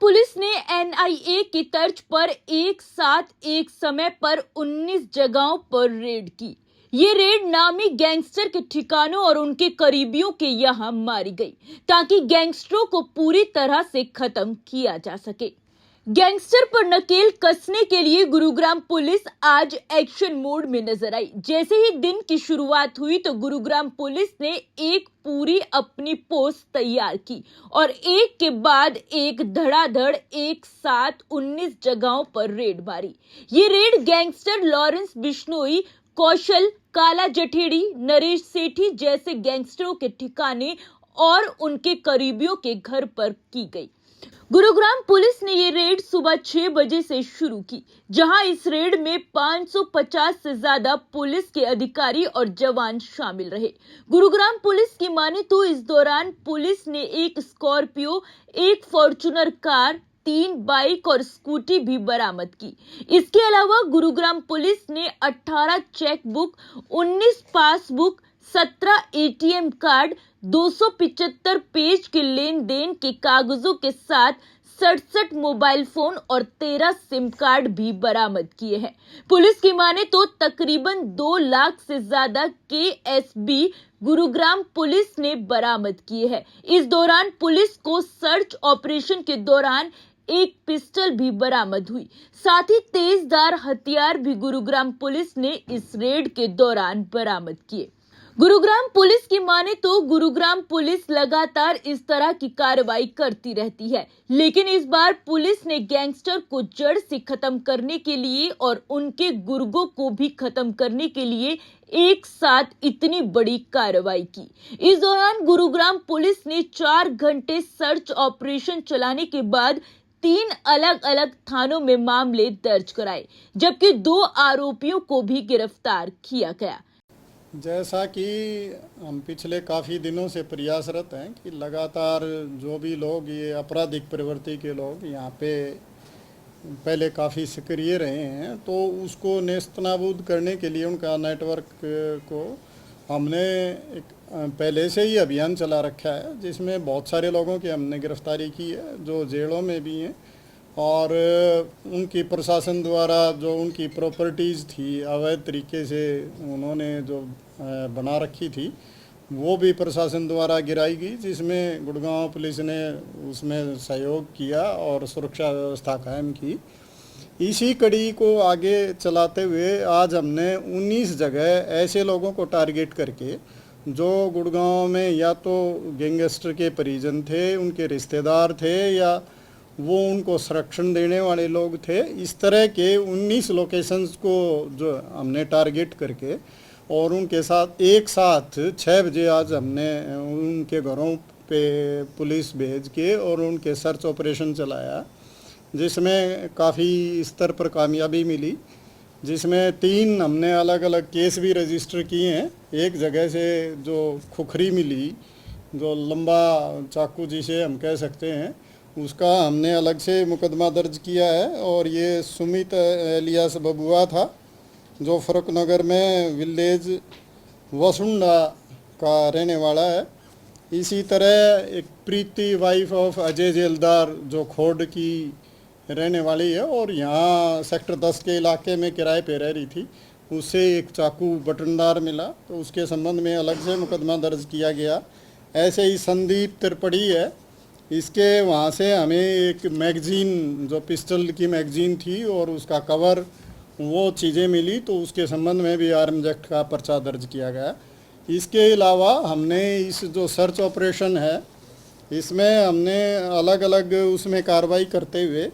Police ने NIA की तर्ज पर एक साथ एक समय पर 19 जगहों पर रेड की। ये रेड नामी गैंगस्टर के ठिकानों और उनके करीबियों के यहाँ मारी गई ताकि गैंगस्टरों को पूरी तरह से खत्म किया जा सके। गैंगस्टर पर नकेल कसने के लिए गुरुग्राम पुलिस आज एक्शन मोड में नजर आई। जैसे ही दिन की शुरुआत हुई तो गुरुग्राम पुलिस ने एक पूरी अपनी पोस्ट तैयार की और एक के बाद एक धड़ाधड़ एक साथ 19 जगहों पर रेड मारी। ये रेड गैंगस्टर लॉरेंस बिश्नोई, कौशल, काला जठेड़ी, नरेश सेठी जैसे गैंगस्टरों के ठिकाने और उनके करीबियों के घर पर की गई। गुरुग्राम पुलिस ने ये रेड सुबह 6 बजे से शुरू की, जहां इस रेड में 550 से ज्यादा पुलिस के अधिकारी और जवान शामिल रहे। गुरुग्राम पुलिस की माने तो इस दौरान पुलिस ने एक स्कॉर्पियो, एक फॉर्च्यूनर कार, 3 बाइक और स्कूटी भी बरामद की। इसके अलावा गुरुग्राम पुलिस ने 18 chequebook, 19 passbook, 17 ATM card, 275 page के लेन देन के कागजों के साथ 67 मोबाइल फोन और 13 सिम कार्ड भी बरामद किए हैं। पुलिस की माने तो तकरीबन 2 लाख से ज्यादा केएसबी गुरुग्राम पुलिस ने बरामद किए हैं। इस दौरान पुलिस को सर्च ऑपरेशन के दौरान एक पिस्टल भी बरामद हुई। साथ ही तेजधार हथियार भी गुरुग्राम पुलिस ने इस रेड के दौरान बरामद किए। गुरुग्राम पुलिस की माने तो गुरुग्राम पुलिस लगातार इस तरह की कार्रवाई करती रहती है, लेकिन इस बार पुलिस ने गैंगस्टर को जड़ से खत्म करने के लिए और उनके गुर्गों को भी खत्म करने के लिए एक साथ इतनी बड़ी कार्रवाई की। इस दौरान गुरुग्राम पुलिस ने 4 घंटे सर्च ऑपरेशन चलाने के बाद 3 अलग अलग थानों में मामले दर्ज कराए, जबकि 2 आरोपियों को भी गिरफ्तार किया गया। जैसा कि हम पिछले काफ़ी दिनों से प्रयासरत हैं कि लगातार जो भी लोग ये आपराधिक प्रवृत्ति के लोग यहाँ पे पहले काफ़ी सक्रिय रहे हैं, तो उसको नेस्तनाबूद करने के लिए उनका नेटवर्क को हमने एक पहले से ही अभियान चला रखा है, जिसमें बहुत सारे लोगों की हमने गिरफ्तारी की है जो जेलों में भी हैं और उनकी प्रशासन द्वारा जो उनकी प्रॉपर्टीज़ थी अवैध तरीके से उन्होंने जो बना रखी थी वो भी प्रशासन द्वारा गिराई गई, जिसमें गुड़गांव पुलिस ने उसमें सहयोग किया और सुरक्षा व्यवस्था कायम की। इसी कड़ी को आगे चलाते हुए आज हमने 19 जगह ऐसे लोगों को टारगेट करके जो गुड़गांव में या तो गैंगस्टर के परिजन थे, उनके रिश्तेदार थे या वो उनको संरक्षण देने वाले लोग थे, इस तरह के 19 लोकेशंस को जो हमने टारगेट करके और उनके साथ एक साथ 6 बजे आज हमने उनके घरों पे पुलिस भेज के और उनके सर्च ऑपरेशन चलाया, जिसमें काफ़ी स्तर पर कामयाबी मिली, जिसमें 3 हमने अलग अलग केस भी रजिस्टर किए हैं। एक जगह से जो खुखरी मिली, जो लंबा चाकू जिसे हम कह सकते हैं, उसका हमने अलग से मुकदमा दर्ज किया है और ये सुमित एलियास बबुआ था जो फरुखनगर में विलेज वसुंडा का रहने वाला है। इसी तरह एक प्रीति वाइफ ऑफ अजय जेलदार जो खोड की रहने वाली है और यहाँ सेक्टर 10 के इलाके में किराए पे रह रही थी, उससे एक चाकू बटनदार मिला, तो उसके संबंध में अलग से मुकदमा दर्ज किया गया। ऐसे ही संदीप त्रिपड़ी है, इसके वहाँ से हमें एक मैगज़ीन जो पिस्टल की मैगज़ीन थी और उसका कवर वो चीज़ें मिली, तो उसके संबंध में भी आर्म्स एक्ट का पर्चा दर्ज किया गया। इसके अलावा हमने इस जो सर्च ऑपरेशन है इसमें हमने अलग अलग उसमें कार्रवाई करते हुए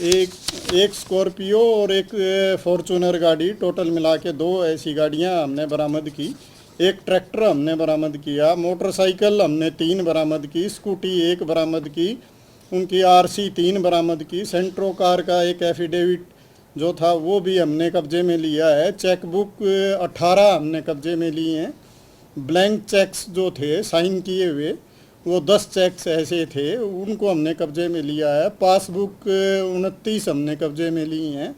एक स्कॉर्पियो और एक फॉर्च्यूनर गाड़ी, टोटल मिला के 2 ऐसी गाड़ियाँ हमने बरामद की। एक ट्रैक्टर हमने बरामद किया, मोटरसाइकिल हमने 3 बरामद की, स्कूटी 1 बरामद की, उनकी आरसी 3 बरामद की, सेंट्रो कार का एक एफिडेविट जो था वो भी हमने कब्जे में लिया है। चेकबुक 18 हमने कब्जे में लिए हैं। ब्लैंक चेक्स जो थे साइन किए हुए वो 10 चेक्स ऐसे थे, उनको हमने कब्जे में लिया है। पासबुक 29 हमने कब्जे में लिए हैं।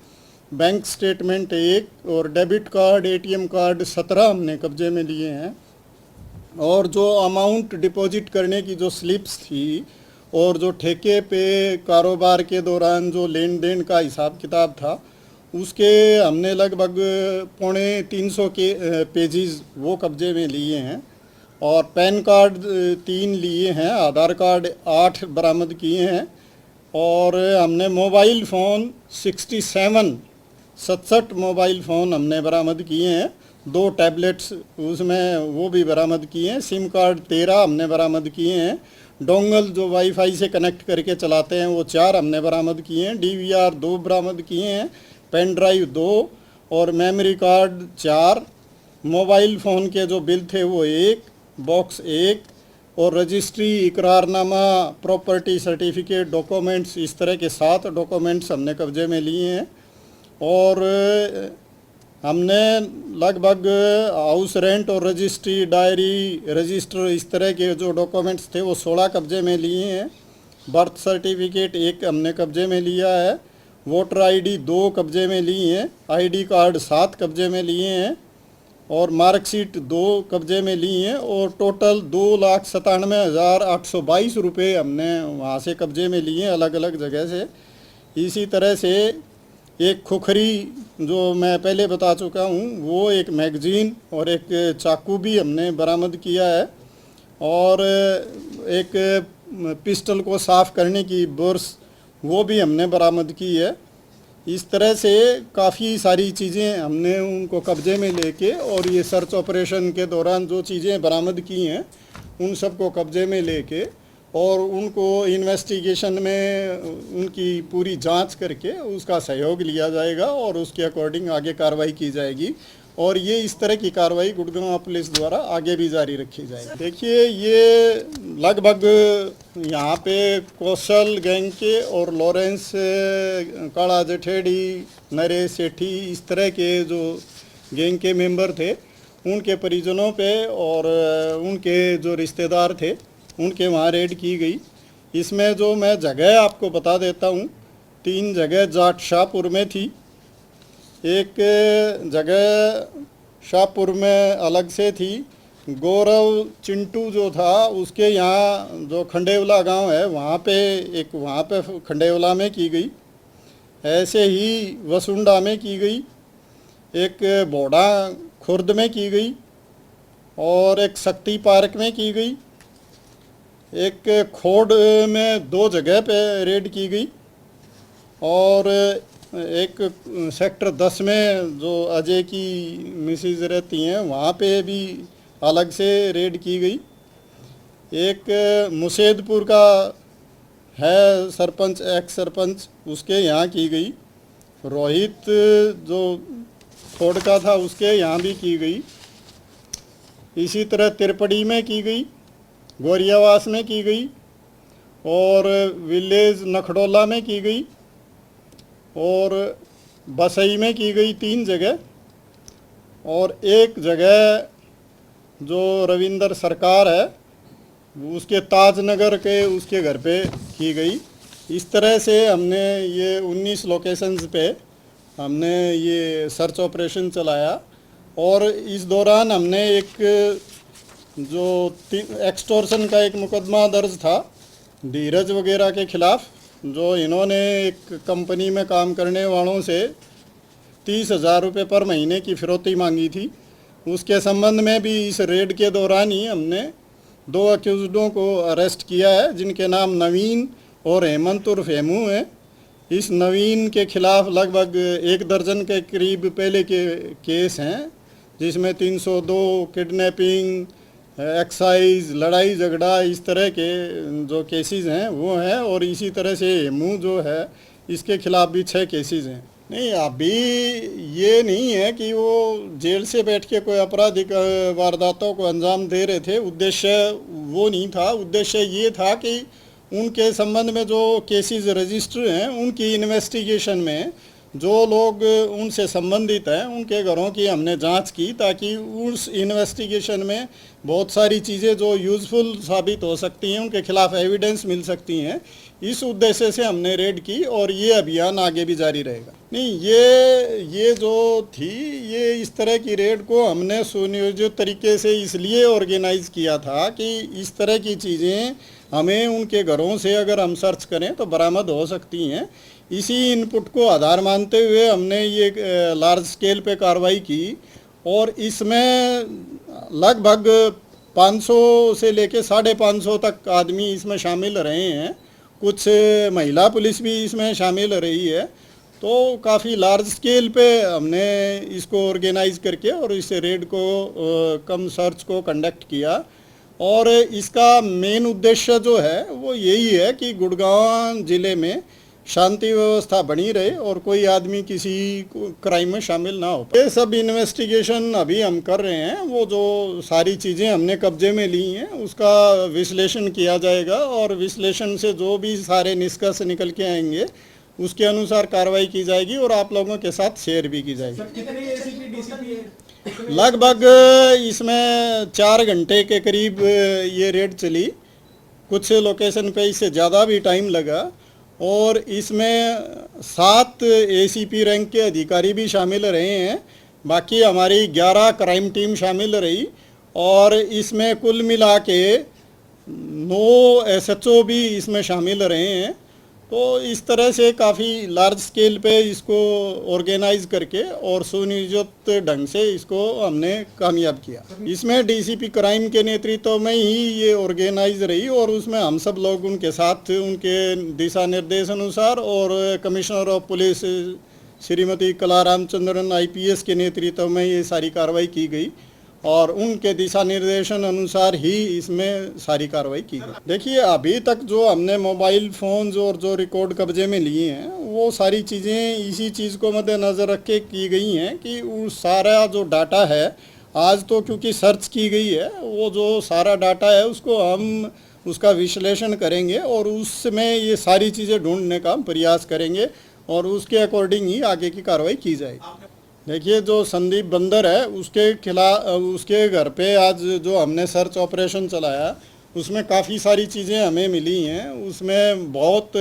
बैंक स्टेटमेंट 1 और डेबिट कार्ड, एटीएम कार्ड 17 हमने कब्जे में लिए हैं। और जो अमाउंट डिपॉजिट करने की जो स्लिप्स थी और जो ठेके पे कारोबार के दौरान जो लेन देन का हिसाब किताब था उसके हमने लगभग 350 के पेजेस वो कब्जे में लिए हैं। और पैन कार्ड 3 लिए हैं, आधार कार्ड 8 बरामद किए हैं। और हमने मोबाइल फ़ोन 67 मोबाइल फ़ोन हमने बरामद किए हैं। 2 टैबलेट्स उसमें वो भी बरामद किए हैं। सिम कार्ड 13 हमने बरामद किए हैं। डोंगल जो वाईफाई से कनेक्ट करके चलाते हैं वो 4 हमने बरामद किए हैं। DVR 2 बरामद किए हैं। पेन ड्राइव 2 और मेमोरी कार्ड 4। मोबाइल फ़ोन के जो बिल थे वो 1, बॉक्स 1 और रजिस्ट्री, इकरारनामा, प्रॉपर्टी सर्टिफिकेट, डॉक्यूमेंट्स, इस तरह के 7 डॉक्यूमेंट्स हमने कब्जे में लिए हैं। और हमने लगभग हाउस रेंट और रजिस्ट्री, डायरी, रजिस्टर, इस तरह के जो डॉक्यूमेंट्स थे वो 16 कब्जे में लिए हैं। बर्थ सर्टिफिकेट 1 हमने कब्जे में लिया है। वोटर ID 2 कब्जे में लिए हैं। ID कार्ड 7 कब्जे में लिए हैं और मार्कशीट 2 कब्जे में लिए हैं। और टोटल 2,97,822 रुपये हमने वहाँ से कब्जे में लिए हैं, अलग अलग जगह से। इसी तरह से एक खुखरी जो मैं पहले बता चुका हूँ वो, एक मैगजीन और एक चाकू भी हमने बरामद किया है। और एक पिस्टल को साफ़ करने की बुर्श वो भी हमने बरामद की है। इस तरह से काफ़ी सारी चीज़ें हमने उनको कब्जे में लेके, और ये सर्च ऑपरेशन के दौरान जो चीज़ें बरामद की हैं उन सबको कब्जे में लेके और उनको इन्वेस्टिगेशन में उनकी पूरी जांच करके उसका सहयोग लिया जाएगा और उसके अकॉर्डिंग आगे कार्रवाई की जाएगी। और ये इस तरह की कार्रवाई गुड़गांव पुलिस द्वारा आगे भी जारी रखी जाएगी। देखिए, ये लगभग यहाँ पे कौशल गैंग के और लॉरेंस, काला जठेड़ी, नरेश सेठी, इस तरह के जो गैंग के मेंबर थे उनके परिजनों पे और उनके जो रिश्तेदार थे उनके वहाँ रेड की गई। इसमें जो मैं जगह आपको बता देता हूँ, 3 जगह जाट शाहपुर में थी। एक जगह शाहपुर में अलग से थी। गौरव चिंटू जो था उसके यहाँ जो खंडेवला गांव है वहाँ पे खंडेवला में की गई। ऐसे ही वसुंडा में की गई, एक बोड़ा खुर्द में की गई और एक शक्ति पार्क में की गई। एक खोड में 2 जगह पे रेड की गई और एक सेक्टर 10 में जो अजय की मिसेज रहती हैं वहाँ पे भी अलग से रेड की गई। एक मुसेदपुर का है सरपंच, एक्स सरपंच, उसके यहाँ की गई। रोहित जो खोड़ का था उसके यहाँ भी की गई। इसी तरह तिरपड़ी में की गई, गोरियावास में की गई और विलेज नखडोला में की गई और बसई में की गई 3 जगह। और एक जगह जो रविंदर सरकार है उसके ताजनगर के उसके घर पे की गई। इस तरह से हमने ये 19 लोकेशंस पे हमने ये सर्च ऑपरेशन चलाया। और इस दौरान हमने एक जो एक्सटॉर्शन का एक मुकदमा दर्ज था धीरज वगैरह के खिलाफ, जो इन्होंने एक कंपनी में काम करने वालों से 30,000 रुपये पर महीने की फिरौती मांगी थी। उसके संबंध में भी इस रेड के दौरान ही हमने 2 अक्यूज्डों को अरेस्ट किया है, जिनके नाम नवीन और हेमंत उर्फ हेमू हैं। इस नवीन के खिलाफ लगभग 1 दर्जन के करीब पहले के केस हैं, जिसमें 302 किडनैपिंग, एक्साइज, लड़ाई झगड़ा, इस तरह के जो केसेस हैं वो हैं। और इसी तरह से हेमू जो है इसके खिलाफ भी 6 केसेस हैं। नहीं, अभी ये नहीं है कि वो जेल से बैठ के कोई आपराधिक वारदातों को अंजाम दे रहे थे, उद्देश्य वो नहीं था। उद्देश्य ये था कि उनके संबंध में जो केसेस रजिस्टर हैं उनकी इन्वेस्टिगेशन में जो लोग उनसे संबंधित हैं उनके घरों की हमने जांच की, ताकि उस इन्वेस्टिगेशन में बहुत सारी चीज़ें जो यूज़फुल साबित हो सकती हैं, उनके खिलाफ एविडेंस मिल सकती हैं। इस उद्देश्य से हमने रेड की और ये अभियान आगे भी जारी रहेगा। नहीं, ये जो थी, ये इस तरह की रेड को हमने सुनियोजित तरीके से इसलिए ऑर्गेनाइज किया था कि इस तरह की चीज़ें हमें उनके घरों से अगर हम सर्च करें तो बरामद हो सकती हैं। इसी इनपुट को आधार मानते हुए हमने ये लार्ज स्केल पे कार्रवाई की और इसमें लगभग 500 से लेके 550 तक आदमी इसमें शामिल रहे हैं। कुछ महिला पुलिस भी इसमें शामिल रही है। तो काफ़ी लार्ज स्केल पे हमने इसको ऑर्गेनाइज करके और इस रेड को कम सर्च को कंडक्ट किया। और इसका मेन उद्देश्य जो है वो यही है कि गुड़गांव ज़िले में शांति व्यवस्था बनी रहे और कोई आदमी किसी क्राइम में शामिल ना हो। ये सब इन्वेस्टिगेशन अभी हम कर रहे हैं। वो जो सारी चीज़ें हमने कब्जे में ली हैं उसका विश्लेषण किया जाएगा और विश्लेषण से जो भी सारे निष्कर्ष निकल के आएंगे उसके अनुसार कार्रवाई की जाएगी और आप लोगों के साथ शेयर भी की जाएगी। लगभग इसमें 4 घंटे के करीब ये रेड चली। कुछ लोकेशन पे इससे ज़्यादा भी टाइम लगा और इसमें 7 एसीपी रैंक के अधिकारी भी शामिल रहे हैं। बाकी हमारी 11 क्राइम टीम शामिल रही और इसमें कुल मिला के 9 एसएचओ भी इसमें शामिल रहे हैं। तो इस तरह से काफ़ी लार्ज स्केल पे इसको ऑर्गेनाइज करके और सुनियोजित ढंग से इसको हमने कामयाब किया। इसमें डीसीपी क्राइम के नेतृत्व में ही ये ऑर्गेनाइज रही और उसमें हम सब लोग उनके साथ उनके दिशा निर्देश अनुसार और कमिश्नर ऑफ पुलिस श्रीमती कला रामचंद्रन आईपीएस के नेतृत्व में ये सारी कार्रवाई की गई और उनके दिशा निर्देशन अनुसार ही इसमें सारी कार्रवाई की गई। देखिए, अभी तक जो हमने मोबाइल फ़ोन्स और जो रिकॉर्ड कब्जे में लिए हैं वो सारी चीज़ें इसी चीज़ को मद्देनज़र रख के की गई हैं कि वो सारा जो डाटा है, आज तो क्योंकि सर्च की गई है, वो जो सारा डाटा है उसको हम उसका विश्लेषण करेंगे और उसमें ये सारी चीज़ें ढूंढने का हम प्रयास करेंगे और उसके अकॉर्डिंग ही आगे की कार्रवाई की जाएगी। देखिए, जो संदीप बंदर है उसके खिलाफ उसके घर पे आज जो हमने सर्च ऑपरेशन चलाया उसमें काफ़ी सारी चीज़ें हमें मिली हैं। उसमें बहुत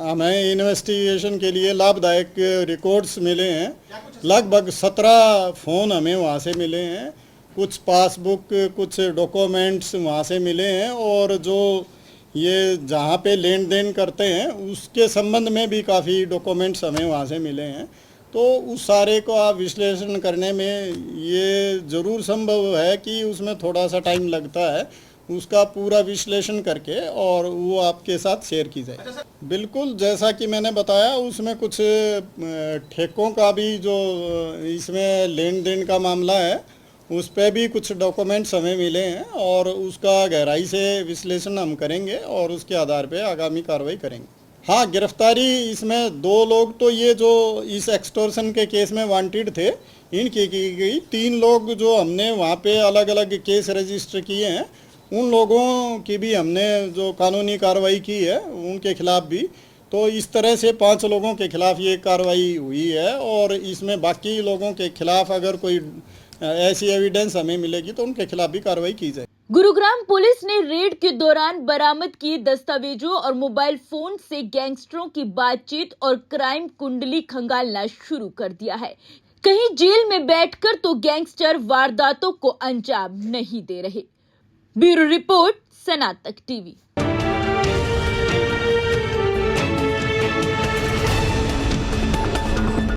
हमें इन्वेस्टिगेशन के लिए लाभदायक रिकॉर्ड्स मिले हैं। लगभग 17 फ़ोन हमें वहाँ से मिले हैं, कुछ पासबुक, कुछ डॉक्यूमेंट्स वहाँ से मिले हैं और जो ये जहाँ पे लेन देन करते हैं उसके संबंध में भी काफ़ी डॉक्यूमेंट्स हमें वहाँ से मिले हैं। तो उस सारे को आप विश्लेषण करने में ये ज़रूर संभव है कि उसमें थोड़ा सा टाइम लगता है, उसका पूरा विश्लेषण करके और वो आपके साथ शेयर की जाए। बिल्कुल, जैसा कि मैंने बताया उसमें कुछ ठेकों का भी जो इसमें लेन देन का मामला है उस पर भी कुछ डॉक्यूमेंट्स हमें मिले हैं और उसका गहराई से विश्लेषण हम करेंगे और उसके आधार पर आगामी कार्रवाई करेंगे। हाँ, गिरफ्तारी इसमें 2 लोग तो ये जो इस एक्सटॉर्शन के केस में वांटेड थे इनकी की गई। 3 लोग जो हमने वहाँ पे अलग अलग केस रजिस्टर किए हैं उन लोगों की भी हमने जो कानूनी कार्रवाई की है उनके खिलाफ भी। तो इस तरह से 5 लोगों के खिलाफ ये कार्रवाई हुई है और इसमें बाकी लोगों के खिलाफ अगर कोई ऐसी एविडेंस हमें मिलेगी तो उनके खिलाफ भी कार्रवाई की जाए। गुरुग्राम पुलिस ने रेड के दौरान बरामद किए दस्तावेजों और मोबाइल फोन से गैंगस्टरों की बातचीत और क्राइम कुंडली खंगालना शुरू कर दिया है। कहीं जेल में बैठकर तो गैंगस्टर वारदातों को अंजाम नहीं दे रहे। Bureau report, Sanatak TV.